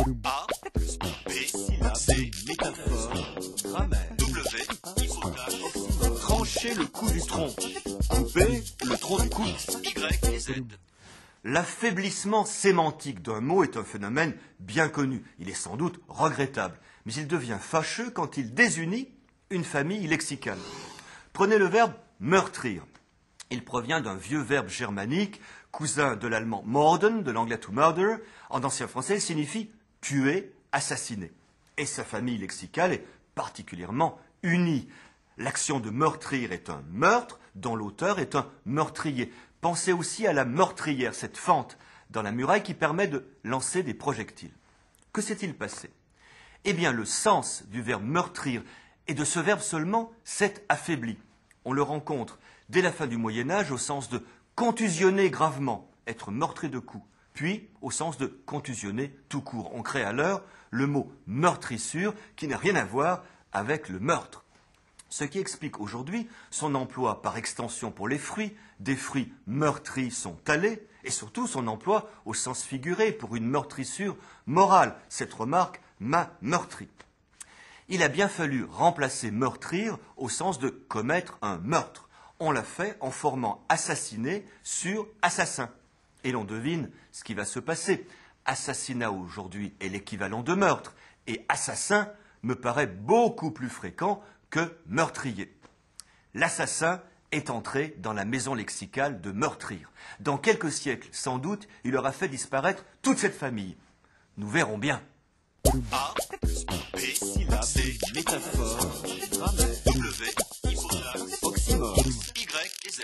A, B, Syllabe, C, métaphore, grammaire, W, hypothèse, Trancher le cou du tronc. Couper le tronc du cou. Y et Z. L'affaiblissement sémantique d'un mot est un phénomène bien connu. Il est sans doute regrettable, mais il devient fâcheux quand il désunit une famille lexicale. Prenez le verbe meurtrir. Il provient d'un vieux verbe germanique, cousin de l'allemand morden, de l'anglais to murder. En ancien français, il signifie tuer, assassiner. Et sa famille lexicale est particulièrement unie. L'action de meurtrir est un meurtre, dont l'auteur est un meurtrier. Pensez aussi à la meurtrière, cette fente dans la muraille qui permet de lancer des projectiles. Que s'est-il passé? Eh bien, le sens du verbe meurtrir et de ce verbe seulement s'est affaibli. On le rencontre dès la fin du Moyen-Âge au sens de contusionner gravement, être meurtri de coups, puis au sens de contusionner tout court. On crée alors le mot meurtrissure qui n'a rien à voir avec le meurtre. Ce qui explique aujourd'hui son emploi par extension pour les fruits. Des fruits meurtris sont talés, et surtout son emploi au sens figuré pour une meurtrissure morale. Cette remarque m'a meurtri. Il a bien fallu remplacer meurtrir au sens de commettre un meurtre. On l'a fait en formant assassiner sur assassin. Et l'on devine ce qui va se passer. Assassinat aujourd'hui est l'équivalent de meurtre, et assassin me paraît beaucoup plus fréquent que meurtrier. L'assassin est entré dans la maison lexicale de meurtrir. Dans quelques siècles, sans doute, il aura fait disparaître toute cette famille. Nous verrons bien. A, B, syllabe, C, métaphore, grammaire, W, hypothèse, oxymore. Y et Z.